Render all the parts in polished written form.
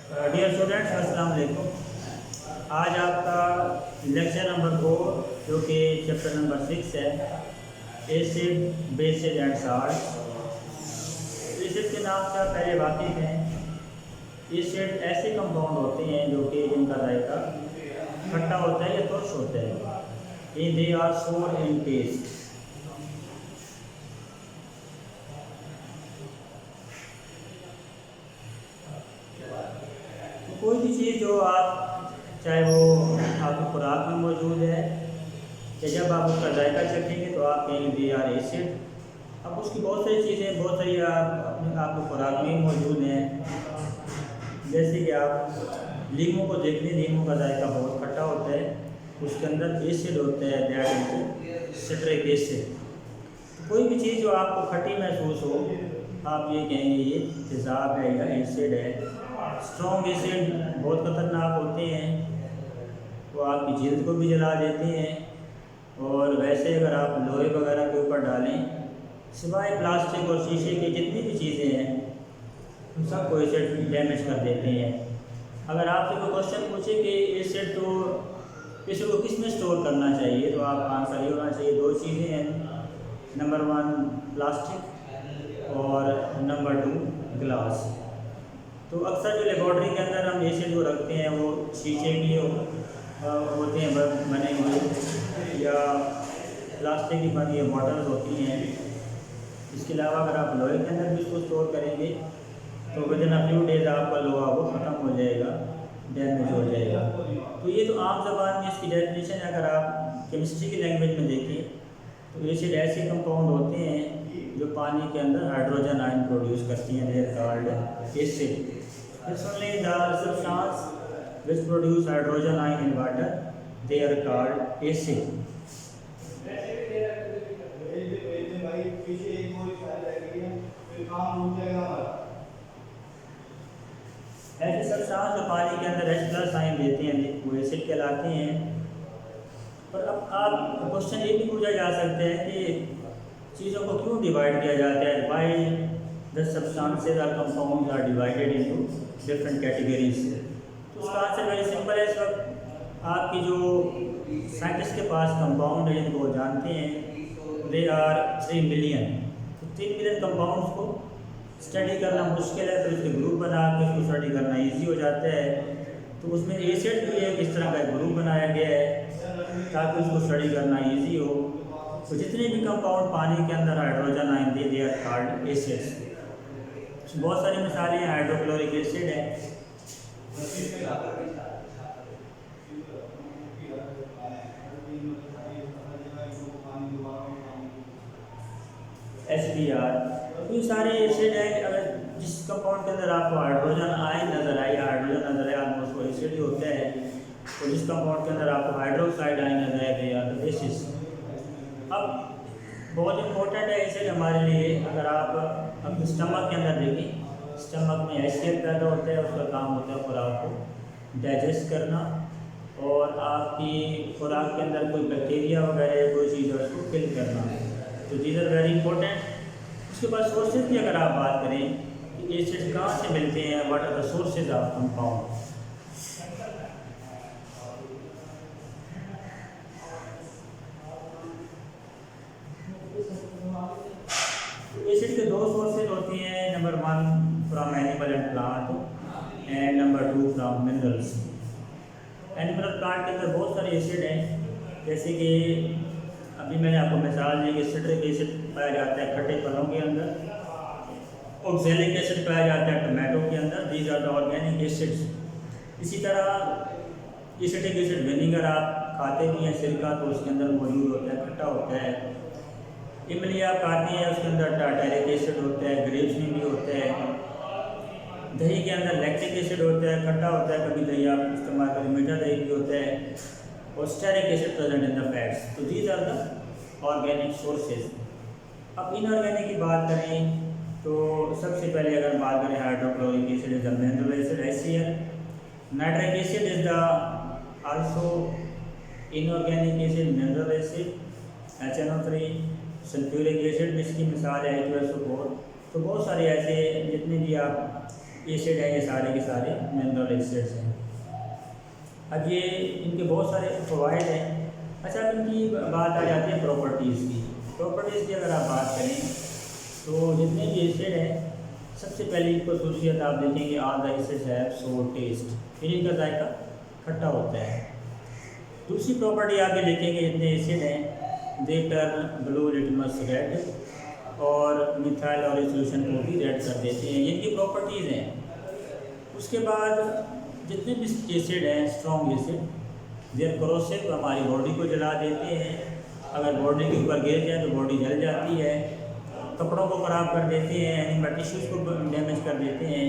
Dear students, अस्सलाम वालेकुम। आज आपका लेक्चर नंबर 4 जो कि चैप्टर नंबर 6 है, acid based and salt. Acid के नाम से आप पहले वाकिफ़ हैं। एसिड ऐसे कंपाउंड होते हैं जो कि जिनका जायका खट्टा होता है या तुर्श होता है। दे आर सोर इन टेस्ट। कोई भी चीज़ जो आप चाहे वो आपकी खुराक में मौजूद है या जब आप उसका जायका चखेंगे तो आप कहेंगे दे आर एसिड। अब उसकी बहुत सारी चीज़ें बहुत सारी आपकी खुराक में मौजूद हैं। जैसे कि आप लीमू को देख लें, लीमू का जायका बहुत खट्टा होता है, उसके अंदर एसिड होता है, दैट इज सिट्रिक एसिड। कोई भी चीज़ जो आपको खट्टी महसूस हो आप ये कहेंगे ये तेज़ाब है या एसिड है। स्ट्रॉन्ग एसिड बहुत ख़तरनाक होते हैं, वो आपकी जल्द को भी जला देते हैं। और वैसे अगर आप लोहे वगैरह के ऊपर डालें, सिवाय प्लास्टिक और शीशे की जितनी भी चीज़ें हैं उन सबको एसिड डैमेज कर देते हैं। अगर आपसे कोई क्वेश्चन पूछे कि एसिड तो एसिड को किस में स्टोर करना चाहिए, तो आपका आंसर ये होना चाहिए, दो चीज़ें हैं, नंबर 1 प्लास्टिक और नंबर 2 ग्लास। तो अक्सर जो लेबॉर्ट्री के अंदर हम एसिड जो रखते हैं वो शीशे के होते हैं बने हुए, या प्लास्टिक की बनी हुई बॉटल्स होती हैं। इसके अलावा अगर आप लोहे के अंदर भी इसको स्टोर करेंगे तो विदिन अ फ्यू डेज आपका लोहा वो ख़त्म हो जाएगा, डैमेज हो जाएगा। तो ये तो आम ज़बान में इसकी डेफिनेशन है। अगर आप केमिस्ट्री की लैंग्वेज में देखें तो एसिड ऐसे कंपाउंड होते हैं जो पानी के अंदर हाइड्रोजन आयन प्रोड्यूस करती हैं, they are called acid. It's only the substance which produce hydrogen ion in water, they are called acid. ऐसे सब्सटेंस जो पानी के अंदर H+ आयन देते हैं वो एसिड कहलाते हैं। पर अब आप क्वेश्चन ये भी पूछा जा सकता है कि चीज़ों को क्यों डिवाइड किया जाता है, व्हाई द सब्सटेंसेस और compounds are divided into different categories. तो उसका आंसर वेरी सिंपल है। इस वक्त आपकी जो साइंटिस्ट के पास कंपाउंड है जिनको वो जानते हैं, दे आर 3 मिलियन। तो 3 मिलियन कंपाउंड्स को स्टडी करना मुश्किल है, तो इसके ग्रुप बना के उसको स्टडी करना इजी हो जाता है। तो उसमें एसिड भी एक इस तरह का ग्रुप बनाया गया है ताकि उसको स्टडी करना ईजी हो। तो जितने भी कंपाउंड पानी के अंदर hydrogen ion they are called acids. बहुत सारी मिसालें हैं, हाइड्रोक्लोरिक एसिड है, HBr। तो ये सारे एसिड है। अगर जिस कंपाउंड के अंदर आपको हाइड्रोजन आयन नज़र आए या हाइड्रोजन नज़र आए ऑलमोस्ट वो एसिड ही होता है। तो जिस कंपाउंड के अंदर आपको हाइड्रोक्साइड आयन नज़र आए दे आर द बेसिस। अब बहुत इंपॉर्टेंट है एसिड हमारे लिए। अगर आप अपने स्टमक के अंदर देखें, स्टमक में HCl पैदा होता है, उसका काम होता है खुराक को डाइजेस्ट करना और आपकी खुराक के अंदर कोई बैक्टीरिया वगैरह कोई चीज़ है उसको किल करना। तो दीज आर वेरी इंपॉर्टेंट। उसके बाद सोर्सेज की अगर आप बात करें कि एसिड कहाँ से मिलते हैं, what are the sources of compound. Acid के दो सोर्सेज होती हैं, number 1 from animal and plant and number 2 from minerals. Animal plant के अंदर बहुत सारे एसिड हैं, जैसे कि अभी मैंने आपको मिसाल दी कि सिट्रिक एसिड पाया जाता है खट्टे फलों के अंदर, ऑक्सैलिक एसिड पाया जाता है टमाटो के अंदर, these are the organic acids. इसी तरह एसिटिक एसिड विनीगर आप खाते भी हैं, सिरका तो उसके अंदर मौजूद होता है, खट्टा होता है। इमली आप खाते हैं, उसके अंदर टार्टरिक एसिड होता है, ग्रेप्स में भी होता है। दही के अंदर लैक्टिक एसिड होता है, खट्टा होता है, कभी दही आप इस्तेमाल करें मीठा दही भी होता है, और stearic acid present in the fats. तो these are the organic sources. अब इनऑर्गेनिक की बात करें तो सबसे पहले अगर बात करें hydrochloric acid is the mineral acid HCl। Nitric acid is the also inorganic acid mineral acid HNO3। Sulphuric acid इसकी मिसाल है H2SO4। तो बहुत सारे ऐसे जितने भी आप एसिड हैं, ये सारे के सारे मिनरल एसिड्स हैं। अब ये इनके बहुत सारे फ़वाइद हैं। अच्छा, अब इनकी बात आ जाती है प्रॉपर्टीज़ की। प्रॉपर्टीज़ की अगर आप बात करें तो जितने भी एसिड हैं, सबसे पहले इनको खसूसियत आप देखेंगे, all the acids have sour test, फिर इनका जायका खट्टा होता है। दूसरी प्रॉपर्टी आप ये देखेंगे, जितने एसिड हैं they turn blue litmus red, और मिथाइल और सोल्यूशन को भी रेड कर देते हैं, ये इनकी प्रॉपर्टीज़ हैं। उसके बाद जितने भी एसिड हैं, स्ट्रॉन्ग एसिड, देयर करोसिव, हमारी बॉडी को जला देते हैं। अगर बॉडी के ऊपर गिर जाए तो बॉडी जल जाती है, कपड़ों को ख़राब कर देते हैं, एनिमल टिश्यूज़ को डैमेज कर देते हैं।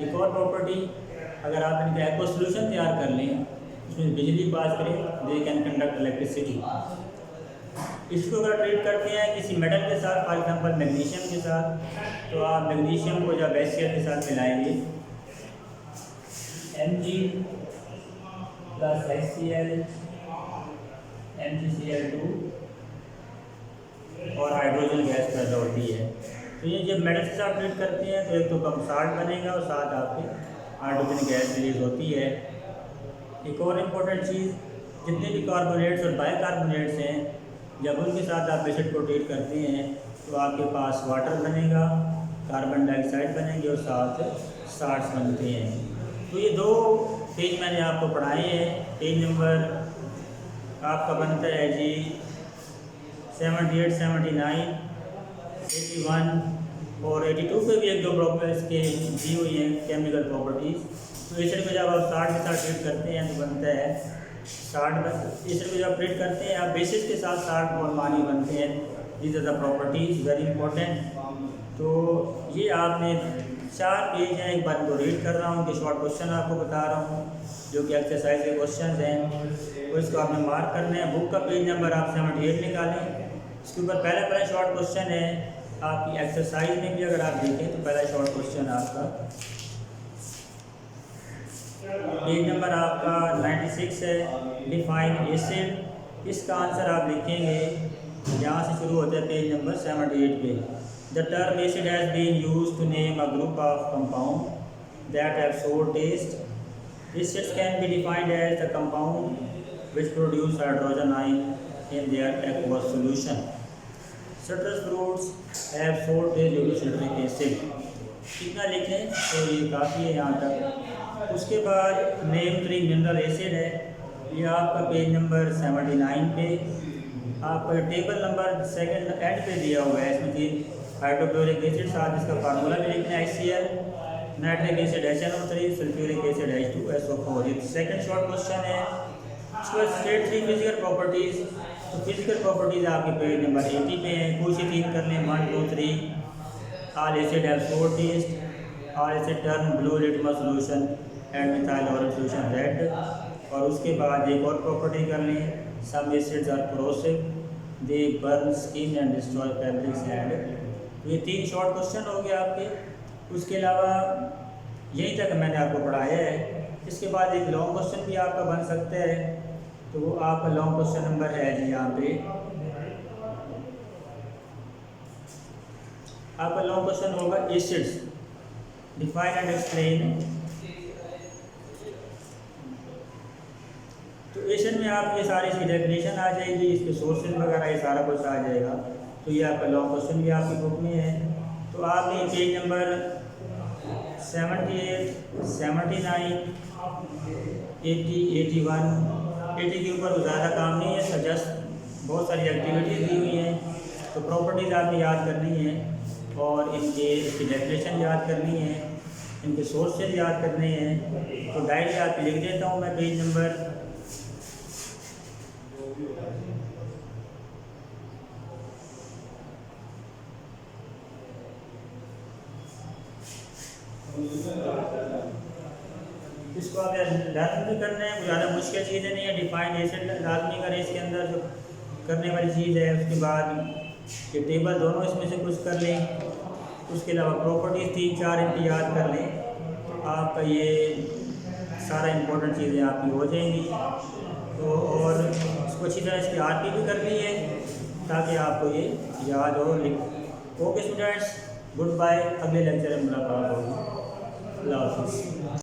एक और प्रॉपर्टी, अगर आप इनका एक्वा सोल्यूशन तैयार कर लें, उसमें बिजली पास करें, दे कैन कंडक्ट इलेक्ट्रिसिटी। इसको अगर ट्रीट करते हैं किसी मेटल के साथ, फॉर एग्जांपल मैग्नीशियम के साथ, तो आप मैग्नीशियम को जब HCl के साथ मिलाएंगे, Mg + HCl MgCl2 और हाइड्रोजन गैस पैदा होती है। तो ये जब मेटल के साथ ट्रीट करते हैं तो एक तो कम साल्ट बनेगा और साथ आपके हाइड्रोजन गैस रिलीज होती है। एक और इम्पोर्टेंट चीज़, जितने भी कार्बोनेट्स और बाइकार्बोनेट्स हैं, जब उनके साथ आप एसिड को ट्रीट करते हैं तो आपके पास वाटर बनेगा, कार्बन डाइऑक्साइड बनेंगे और साथ साल्ट्स बनते हैं। तो ये दो पेज मैंने आपको पढ़ाए हैं। पेज नंबर आपका बनता है जी 78, 79, 81 और 82 पे भी एक दो प्रॉपर्टीज के दी हुई हैं, केमिकल प्रॉपर्टीज़। तो एसिड को जब आप साल्ट के साथ ट्रीट करते हैं तो बनता है साल्ट। एसिड को जब ट्रीट करते हैं आप बेसिस के साथ साल्ट और पानी बनते हैं। These are the properties, very important. तो ये आपने 4 पेज हैं, एक बार को रीड कर रहा हूँ कि शॉर्ट क्वेश्चन आपको बता रहा हूँ जो कि एक्सरसाइज के क्वेश्चन हैं, तो इसको आपने मार्क करना है। बुक का पेज नंबर आप 78 निकालें, इसके ऊपर पहला शॉर्ट क्वेश्चन है। आपकी एक्सरसाइज में भी अगर आप देखें तो पहला शॉर्ट क्वेश्चन आपका पेज नंबर आपका 96 है, डिफाइन एसिड। इसका आंसर आप लिखेंगे, यहाँ से शुरू होता है पेज नंबर 78 पे। The term acid has been used to name a group of compound that have sour taste. Acids can be defined as the compound which produce hydrogen ion in their aqueous solution. Citrus fruits have sour taste due to citric acid. इतना लिखें तो ये काफ़ी है यहाँ तक। उसके बाद नेम 3 मिनरल एसिड है, ये आपका पेज नंबर 79 पे आपका टेबल नंबर सेकंड एंड पे दिया हुआ है। इसमें 3 हाइड्रोक्लोरिक एसिड, साथ इसका फार्मूला भी लिखना है HCl, nitric acid HNO3, sulphuric acid H2SO4। ये सेकंड शॉर्ट क्वेश्चन है। उसके बाद स्टेट 3 फिजिकल प्रॉपर्टीज़। तो फिजिकल प्रॉपर्टीज़ आपके पेज नंबर 80 पे हैं, कुछ ही 3 कर लें, 1 2 3। All acid have sour taste, all acid turn blue litmus solution and methyl orange solution red. और उसके बाद एक और प्रॉपर्टी कर लें, some acids are corrosive, they burn skin and destroy fabrics and. ये 3 शॉर्ट क्वेश्चन हो गए आपके। उसके अलावा यहीं तक मैंने आपको पढ़ाया है। इसके बाद एक लॉन्ग क्वेश्चन भी आपका बन सकता है, तो वो आपका लॉन्ग क्वेश्चन नंबर है जी यहाँ पे। आपका लॉन्ग क्वेश्चन होगा एसिड्स डिफाइन एंड एक्सप्लेन। तो एसिड में आप ये सारी इसकी डेफिनेशन आ जाएगी, इसके सोर्सेज वगैरह ये सारा कुछ आ जाएगा। तो ये आपका लॉन्ग क्वेश्चन भी आपकी बुक में है। तो आपने पेज नंबर 78, 79, 80, 81, 80 के ऊपर तो ज़्यादा काम नहीं है, जस्ट बहुत सारी एक्टिविटीज़ दी हुई हैं। तो प्रॉपर्टीज़ आपने याद करनी है और इसकी डेफिनेशन याद करनी है, इनके सोर्सेज याद करने हैं। तो डायरी आप लिख देता हूँ मैं पेज नंबर 'इसको आप लर्न भी करना है, ज़्यादा मुश्किल चीज़ें नहीं है। डिफाइन एसिड लाजमी करें इसके अंदर, जो करने वाली चीज़ है। उसके बाद ये टेबल दोनों इसमें से कुछ कर लें। उसके अलावा प्रॉपर्टीज़ 3-4 इनकी याद कर लें, आपका ये सारा इम्पोर्टेंट चीज़ें आपकी हो जाएंगी। तो और इसको अच्छी तरह इसकी आरपी भी करनी है ताकि आपको ये याद हो। ओके स्टूडेंट्स, गुड बाय, अगले लेक्चर में मुलाकात होगी। अल्लाह हाफिज़।